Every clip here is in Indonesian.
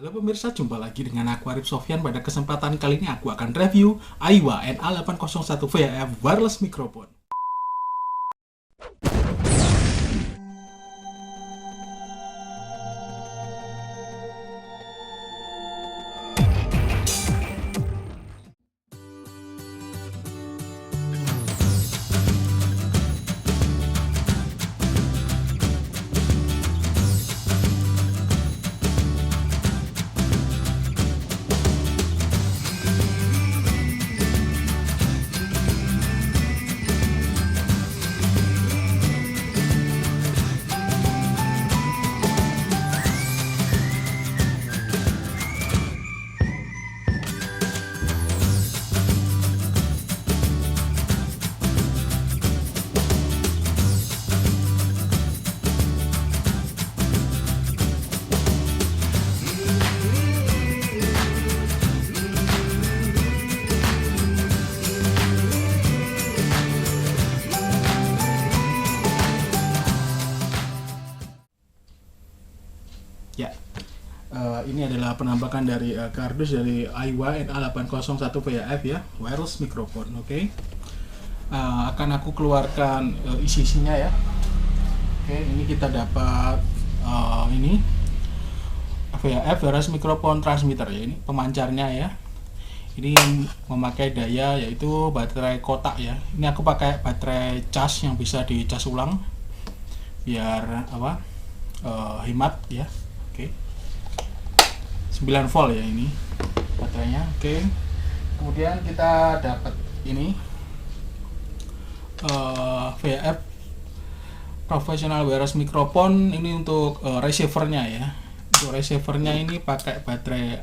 Halo pemirsa, jumpa lagi dengan aku Arif Sofyan. Pada kesempatan kali ini aku akan review Aiwa NA801 VHF wireless microphone. Ya, ini adalah penampakan dari kardus dari Aiwa NA801 VHF ya, wireless microphone. Oke. Akan aku keluarkan isi-isinya ya. Oke, ini kita dapat ini VHF wireless microphone transmitter ya, ini pemancarnya ya. Ini memakai daya yaitu baterai kotak ya. Ini aku pakai baterai cas yang bisa dicas ulang biar hemat ya. Oke. 9 volt ya ini baterainya. Oke. Kemudian kita dapat ini VHF professional wireless microphone. Ini untuk receivernya ya. Untuk receivernya ini pakai baterai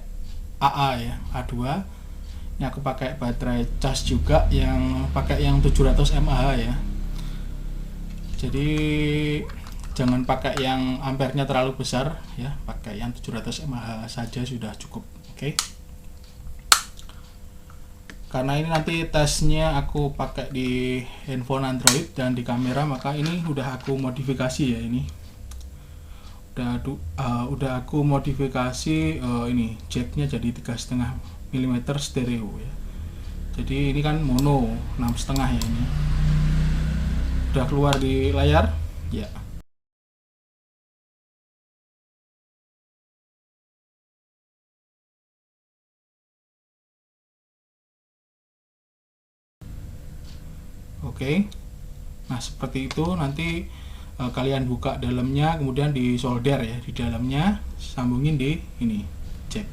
AA ya, A2. Ini aku pakai baterai cas juga yang pakai yang 700 mAh ya. Jadi jangan pakai yang ampernya terlalu besar ya, pakai yang 700 mAh saja sudah cukup. Oke. Karena ini nanti tesnya aku pakai di handphone Android dan di kamera, maka ini udah aku modifikasi ya. Ini udah aku modifikasi ini jacknya jadi 3,5 mm stereo ya. Jadi ini kan mono 6,5 ya, ini udah keluar di layar ya. Oke, nah seperti itu. Nanti kalian buka dalamnya, kemudian disolder ya di dalamnya, sambungin di ini jack.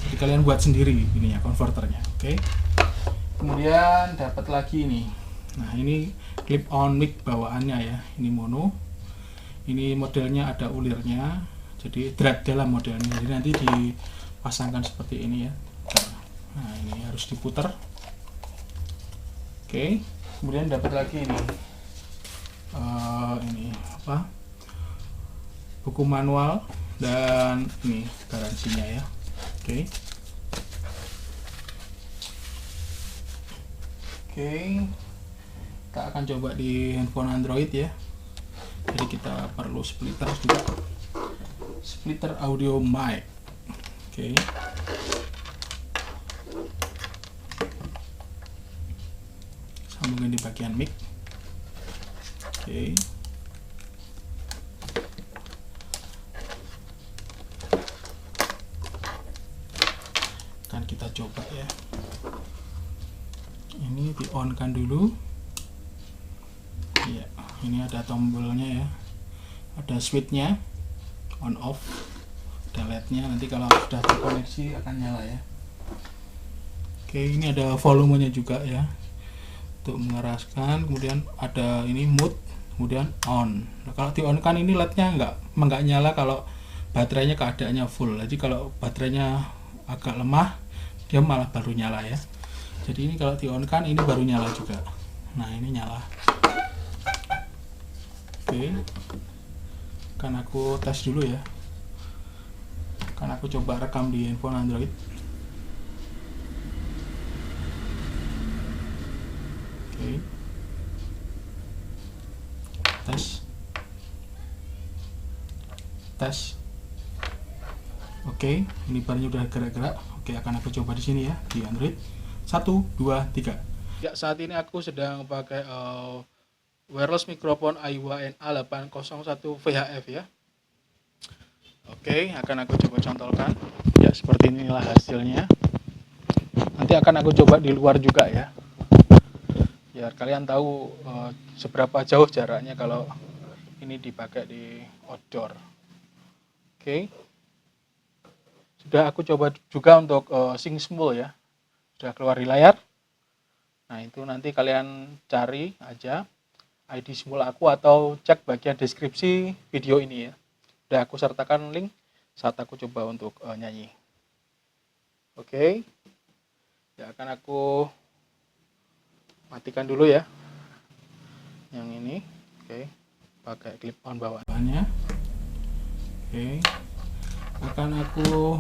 Jadi kalian buat sendiri ininya, konverternya. Oke. Kemudian dapat lagi ini. Nah ini clip on mic bawaannya ya. Ini mono. Ini modelnya ada ulirnya. Jadi drag dalam modelnya. Jadi nanti dipasangkan seperti ini ya. Nah ini harus diputar. Oke. Kemudian dapat lagi ini. Ini apa? Buku manual dan ini garansinya ya. Oke. Oke. Kita akan coba di handphone Android ya. Jadi kita perlu splitter juga. Splitter audio mic. Oke. Sambungin di bagian mic. Oke. Kan kita coba ya. Ini di on kan dulu. Iya, ini ada tombolnya ya. Ada switchnya, on off. Ada LED-nya. Nanti kalau sudah terkoneksi akan nyala ya. Oke, ini ada volumenya juga ya, untuk mengeraskan. Kemudian ada ini mode, kemudian on. Nah, kalau di on kan ini LED-nya nggak nyala kalau baterainya keadaannya full. Jadi kalau baterainya agak lemah, dia malah baru nyala ya. Jadi ini kalau di on kan ini baru nyala juga. Nah ini nyala. Oke. Kan aku tes dulu ya. Kan aku coba rekam di handphone Android. Oke. Tes. Oke, ini barnya udah gerak-gerak. Oke, akan aku coba di sini ya, di Android. 1, 2, 3. Ya, saat ini aku sedang pakai wireless microphone Aiwa NA801 VHF ya. Oke, akan aku coba contohkan. Ya, seperti inilah hasilnya. Nanti akan aku coba di luar juga ya. Biar kalian tahu seberapa jauh jaraknya kalau ini dipakai di outdoor. Oke. Sudah aku coba juga untuk sync small ya. Sudah keluar di layar. Nah, itu nanti kalian cari aja ID small aku atau cek bagian deskripsi video ini ya. Sudah aku sertakan link saat aku coba untuk nyanyi. Oke. Ya, akan aku matikan dulu ya. Yang ini. Oke. Pakai clip on bawaannya. Oke. Akan aku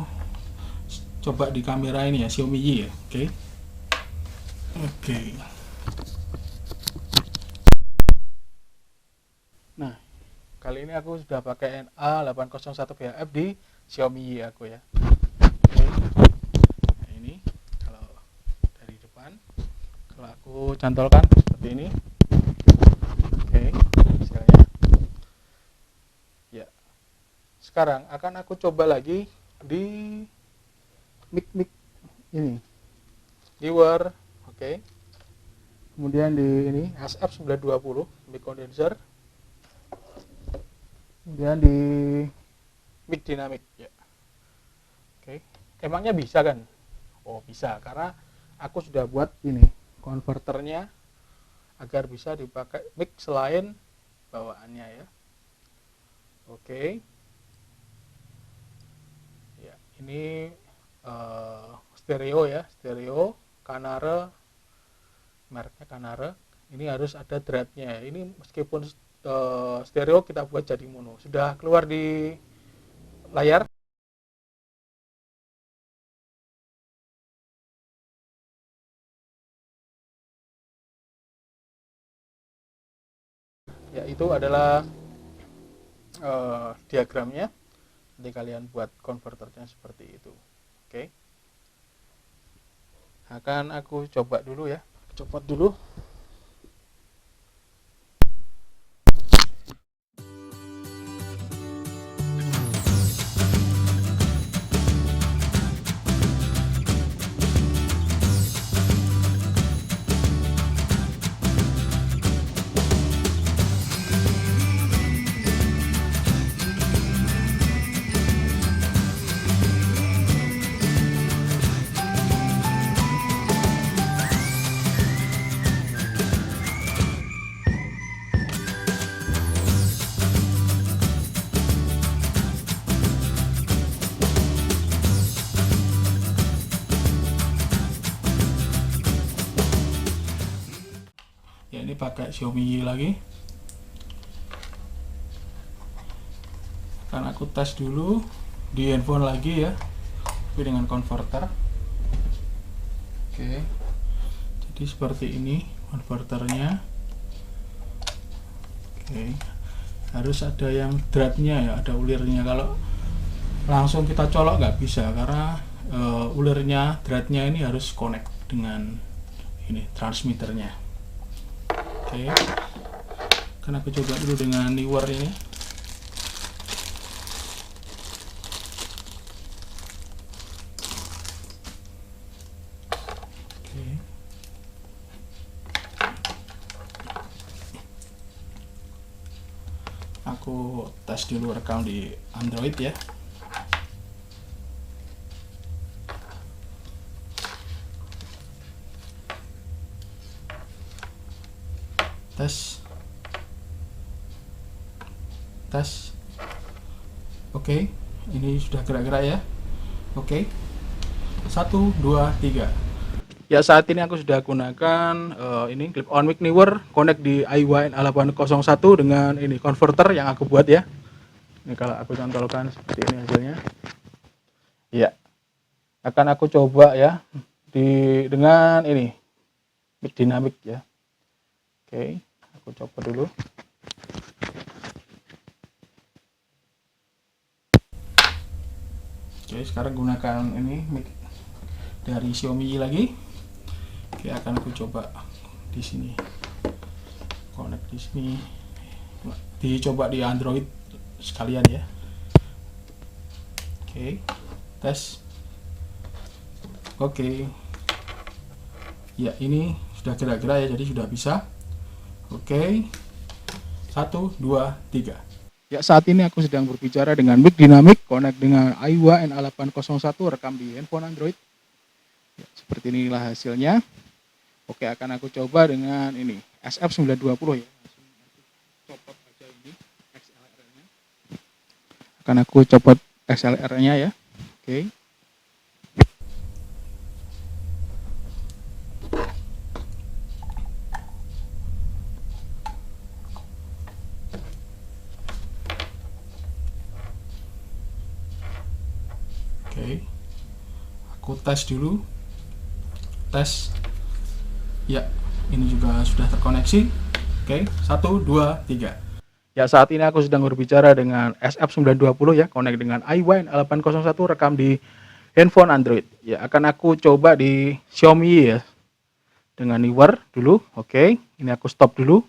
coba di kamera ini ya, Xiaomi Y ya. Oke. Oke. Nah, kali ini aku sudah pakai NA801 VHF di Xiaomi Y aku ya. Oke. Nah, ini kalau dari depan, kalau aku cantolkan seperti ini. Oke, hasilnya. Ya. Sekarang akan aku coba lagi di mic ini. Di Word, oke. Kemudian di ini SF920 mic condenser. Kemudian di mic dynamic ya. Oke. Emangnya bisa kan? Oh, bisa karena aku sudah buat ini konverternya agar bisa dipakai mic selain bawaannya ya. Oke. Ya, ini stereo ya, stereo Kanare, mereknya Kanare. Ini harus ada dratnya. Ini meskipun stereo kita buat jadi mono. Sudah keluar di layar. Ya, itu adalah diagramnya. Nanti kalian buat konverternya seperti itu. Oke. Akan aku coba dulu ya. Copot dulu. Ya, ini pakai Xiaomi Y lagi. Akan aku tes dulu di handphone lagi ya, tapi dengan konverter. Oke. Jadi seperti ini konverternya. Oke. Harus ada yang dratnya ya, ada ulirnya. Kalau langsung kita colok nggak bisa karena ulirnya, dratnya ini harus connect dengan ini transmitternya. Oke. Kan aku coba dulu dengan Newer ini. Oke. Aku tes dulu rekam di Android ya. Tes. Oke, ini sudah gerak-gerak ya. Oke. 1, 2, 3. Ya, saat ini aku sudah gunakan ini clip on mic Newer connect di Aiwa NA801 dengan ini converter yang aku buat ya. Ini kalau aku contohkan seperti ini hasilnya. Iya. Akan aku coba ya dengan ini mic dynamic ya. Oke, aku coba dulu. Oke, Oke, sekarang gunakan ini mic dari Xiaomi lagi. Oke, akan aku coba di sini, connect di sini, dicoba di Android sekalian ya. Oke, tes. Oke, ya ini sudah kira-kira ya, jadi sudah bisa. Oke, 1, 2, 3. Ya, saat ini aku sedang berbicara dengan mic dinamik, connect dengan Aiwa NA801, rekam di handphone Android. Ya, seperti inilah hasilnya. Oke, akan aku coba dengan ini SF920 ya. Copot aja ini XLR-nya. Akan aku copot XLR-nya ya. Oke. Oke, aku tes dulu. Tes. Ya, ini juga sudah terkoneksi. Oke, 1, 2, 3. Ya, saat ini aku sedang berbicara dengan SF920 ya, connect dengan Aiwa NA801, rekam di handphone Android. Ya, akan aku coba di Xiaomi ya, dengan Newer dulu. Oke, ini aku stop dulu.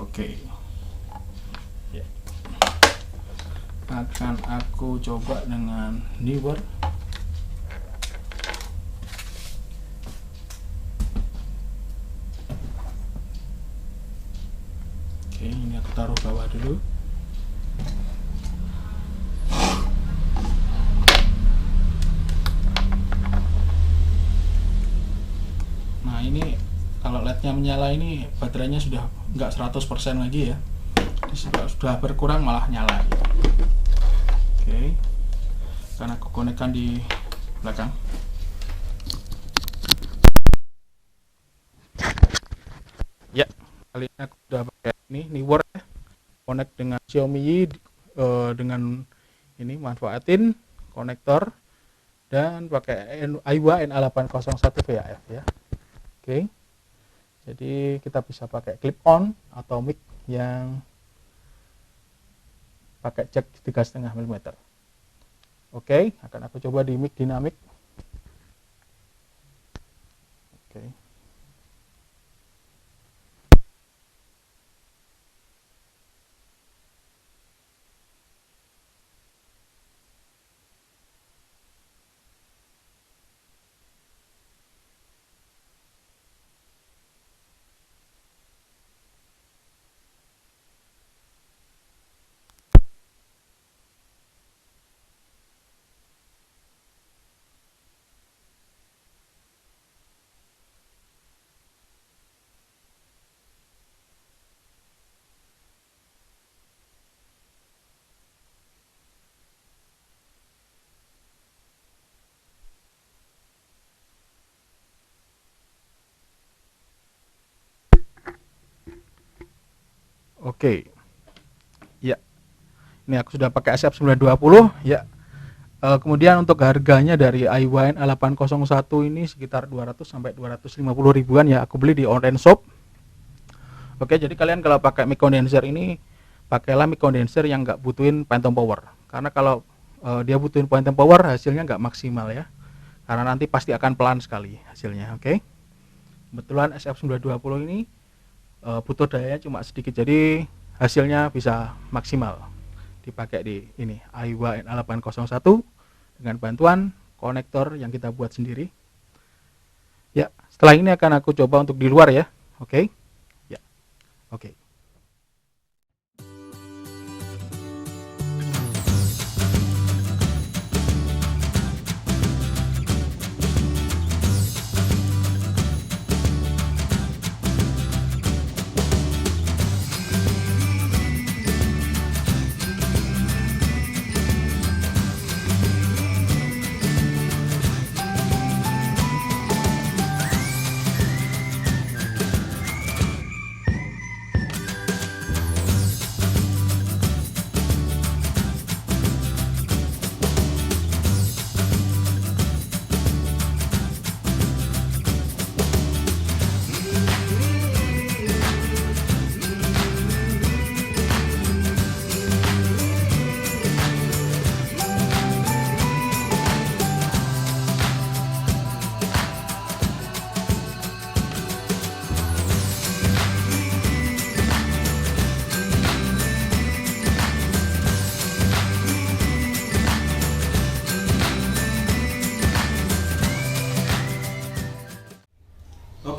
Oke. Ya. Akan aku coba dengan Newer. Oke, ini aku taruh bawah dulu. Nah, ini kalau LED-nya menyala ini baterainya sudah nggak 100% lagi ya. Sudah berkurang malah nyala gitu. Oke, karena aku konekkan di belakang. Ya, kali ini aku udah pakai ini Newer ya, connect dengan Xiaomi dengan ini manfaatin konektor dan pakai Aiwa NA801 VHF ya. Oke, jadi kita bisa pakai clip on atau mic yang pakai jack 3,5 mm. Oke, akan aku coba di mic dinamik. Oke. Oke, ya, ini aku sudah pakai SF920 ya. Kemudian untuk harganya dari Aiwa NA801 ini sekitar 200 sampai 250 ribuan ya. Aku beli di online shop. Oke, jadi kalian kalau pakai mic condenser ini, pakailah mic condenser yang nggak butuhin phantom power. Karena kalau dia butuhin phantom power, hasilnya nggak maksimal ya. Karena nanti pasti akan pelan sekali hasilnya. Oke, kebetulan SF920 ini butuh dayanya cuma sedikit, jadi hasilnya bisa maksimal dipakai di ini Aiwa NA801 dengan bantuan konektor yang kita buat sendiri ya. Setelah ini akan aku coba untuk di luar ya. Oke ya. Oke.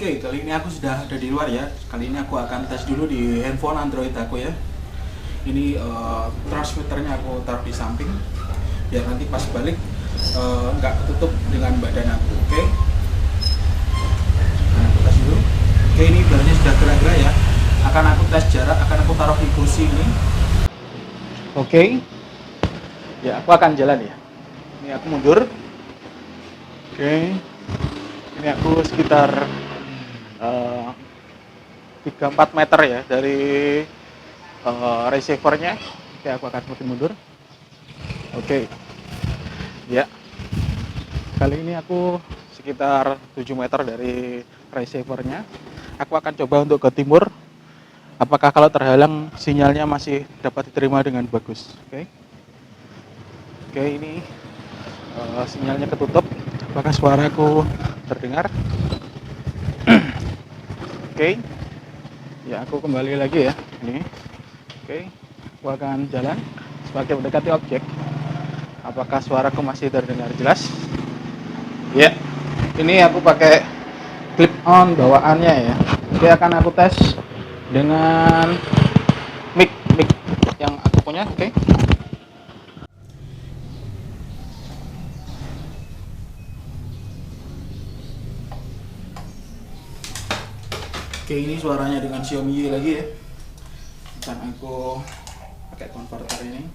Oke, kali ini aku sudah ada di luar ya. Kali ini aku akan tes dulu di handphone Android aku ya. Ini transmitternya aku taruh di samping, biar nanti pas balik nggak ketutup dengan badan aku. Oke, nah, aku tes dulu. Oke, ini bahannya sudah gerak-gerak ya. Akan aku tes jarak, akan aku taruh di kursi ini. Oke, ya aku akan jalan ya. Ini aku mundur. Oke, ini aku sekitar 3-4 meter ya dari receivernya. Oke, aku akan semakin mundur. Oke, ya, kali ini aku sekitar 7 meter dari receivernya. Aku akan coba untuk ke timur. Apakah kalau terhalang sinyalnya masih dapat diterima dengan bagus? Oke, oke, ini sinyalnya ketutup. Apakah suaraku terdengar? Oke, ya aku kembali lagi ya. Ini, oke, aku akan jalan semakin mendekati objek. Apakah suaraku masih terdengar jelas? Ya, ini aku pakai clip on bawaannya ya. Oke, akan aku tes dengan mic yang aku punya. Oke. Oke, ini suaranya dengan Xiaomi lagi ya. Akan aku pakai converter ini.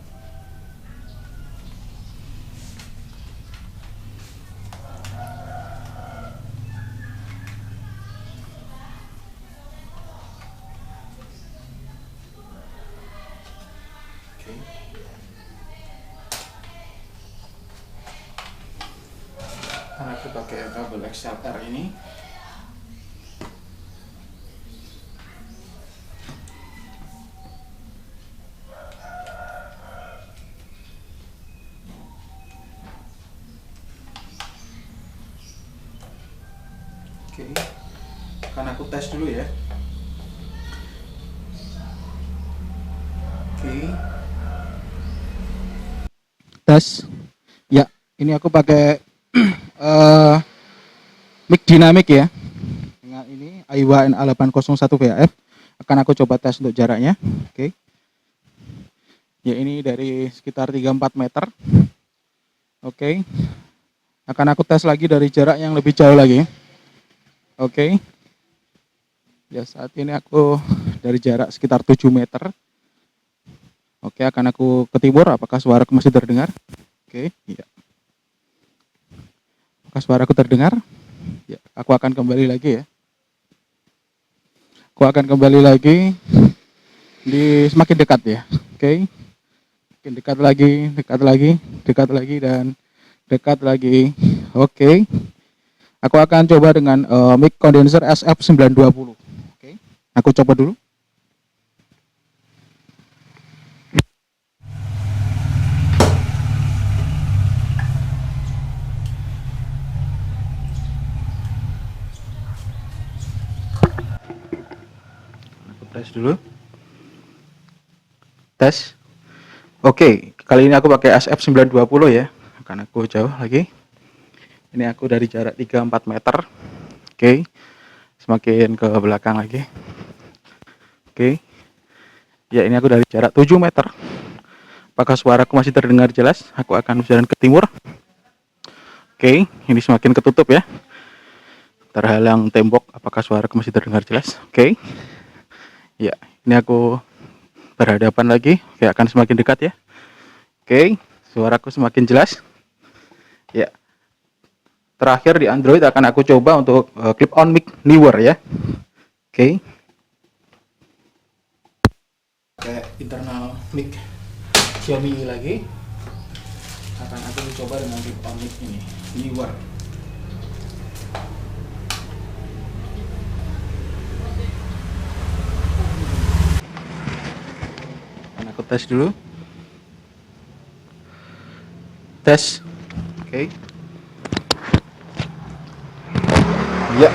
Oke. Karena aku pakai kabel XLR ini. Oke, akan aku tes dulu ya. Oke, tes. Ya, ini aku pakai mic dinamik ya. Dengan ini Aiwa NA801 VHF. Akan aku coba tes untuk jaraknya. Oke. Ya, ini dari sekitar 3-4 meter. Oke. Akan aku tes lagi dari jarak yang lebih jauh lagi. Oke. Ya, saat ini aku dari jarak sekitar 7 meter. Oke, akan aku ke timur. Apakah suaraku masih terdengar? Oke, iya. Apakah suaraku terdengar? Ya, aku akan kembali lagi ya. Aku akan kembali lagi di semakin dekat ya. Oke. Makin dekat lagi, dan dekat lagi. Oke. Aku akan coba dengan mic condenser SF920. Oke. Aku coba dulu. Aku tes dulu. Tes. Oke, kali ini aku pakai SF920 ya. Akan aku jauh lagi. Ini aku dari jarak 3-4 meter. Oke. Semakin ke belakang lagi. Oke. Ya, ini aku dari jarak 7 meter. Apakah suaraku masih terdengar jelas? Aku akan berjalan ke timur. Oke, ini semakin ketutup ya. Terhalang tembok. Apakah suaraku masih terdengar jelas? Oke. Ya, ini aku berhadapan lagi. Oke, akan semakin dekat ya. Oke, suaraku semakin jelas. Ya. Terakhir di Android akan aku coba untuk clip on mic newer ya. Oke. Pakai internal mic Xiaomi lagi. Akan aku coba dengan clip on mic ini newer. Akan aku tes dulu. Tes. Oke. Ya,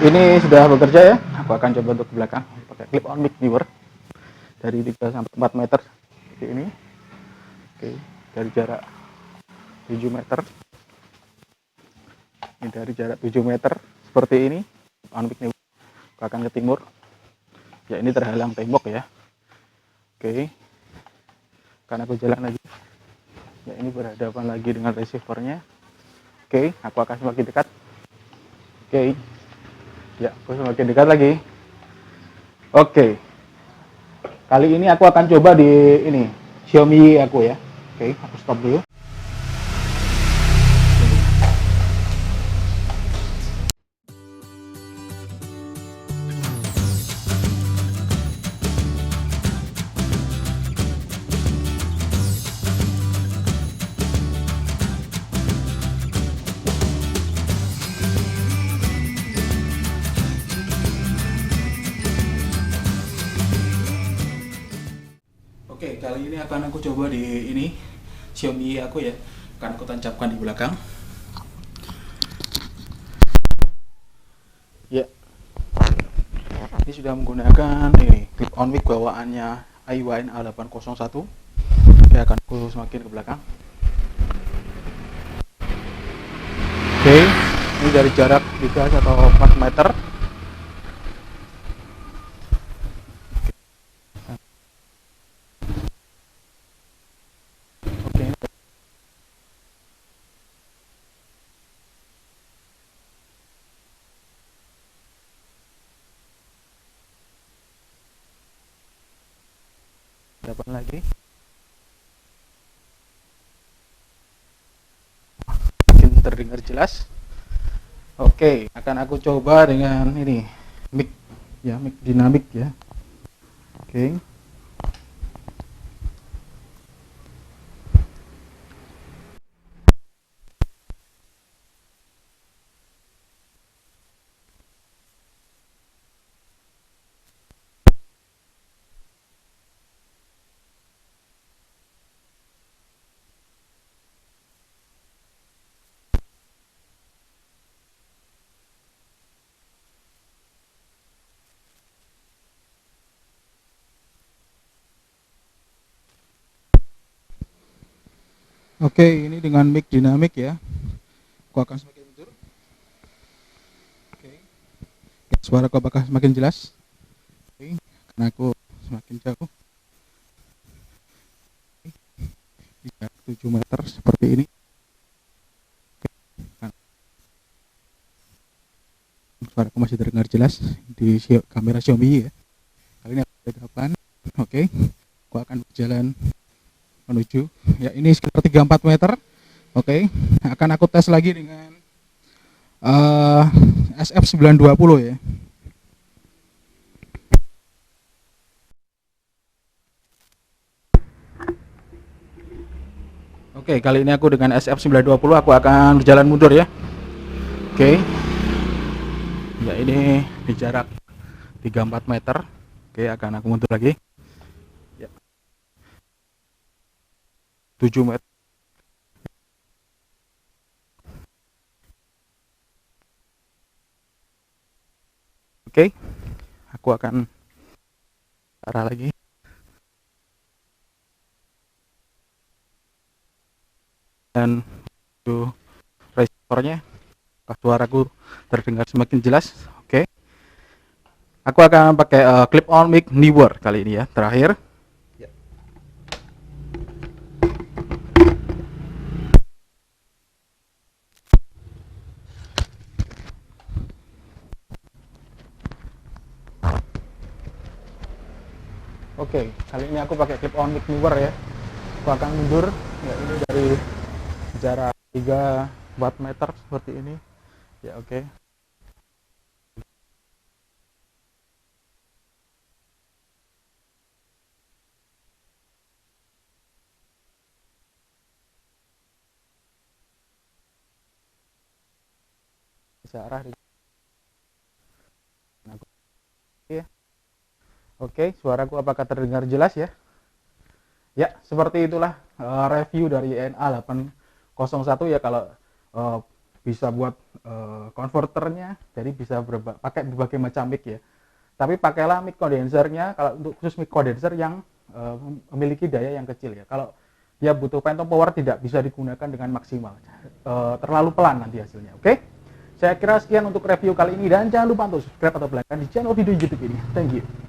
ini sudah bekerja ya. Aku akan coba untuk ke belakang pakai clip on mic viewer dari 3-4 meter seperti ini. Oke, dari jarak 7 meter. Ini dari jarak 7 meter seperti ini. on mic nih. Aku akan ke timur. Ya, ini terhalang tembok ya. Oke. Karena aku jalan lagi. Ya, ini berhadapan lagi dengan receivernya. Oke, aku akan semakin dekat. Oke. Ya, aku semakin dekat lagi. Oke. Kali ini aku akan coba di ini Xiaomi aku ya. Oke, aku stop dulu. Oke, kali ini akan aku coba di ini Xiaomi aku ya. Akan aku tancapkan di belakang. Ya. Ini sudah menggunakan ini clip on mic bawaannya Aiwa A801. Oke, akan aku semakin ke belakang. Oke, ini dari jarak 3 atau 4 meter. Oke. Dapat lagi. Mungkin terdengar jelas. Oke, akan aku coba dengan ini mic ya, mic dinamik ya. Oke. Oke, ini dengan mic dinamik ya. Aku akan semakin mundur. Oke. Suara aku apakah semakin jelas? Oke, karena aku semakin jauh. Di jarak 7 meter seperti ini. Suara aku masih terdengar jelas di kamera Xiaomi ya. Kali ini aku ada depan. Oke. Aku akan berjalan menuju ya, ini sekitar 3-4 meter. Oke, akan aku tes lagi dengan SF920 ya. Oke, kali ini aku dengan SF920 aku akan berjalan mundur ya. Oke. Ya, ini di jarak 3-4 meter. Oke, akan aku mundur lagi. Ya. 7 meter. Oke, aku akan arah lagi dan itu receivernya, suaraku terdengar semakin jelas. Oke, aku akan pakai clip on mic Neewer kali ini ya, terakhir. Oke, kali ini aku pakai clip on mic Neewer ya. Aku akan mundur ya, ini dari jarak 3-4 meter seperti ini ya. Oke. Bisa arah di ya. Oke, suaraku apakah terdengar jelas ya? Ya, seperti itulah review dari NA801 ya. Kalau bisa buat konverternya, jadi bisa pakai berbagai macam mic ya. Tapi pakailah mic condensernya, kalau untuk khusus mic condenser yang memiliki daya yang kecil ya. Kalau dia butuh phantom power tidak bisa digunakan dengan maksimal, terlalu pelan nanti hasilnya. Oke, Saya kira sekian untuk review kali ini, dan jangan lupa untuk subscribe atau like di channel video YouTube ini. Thank you.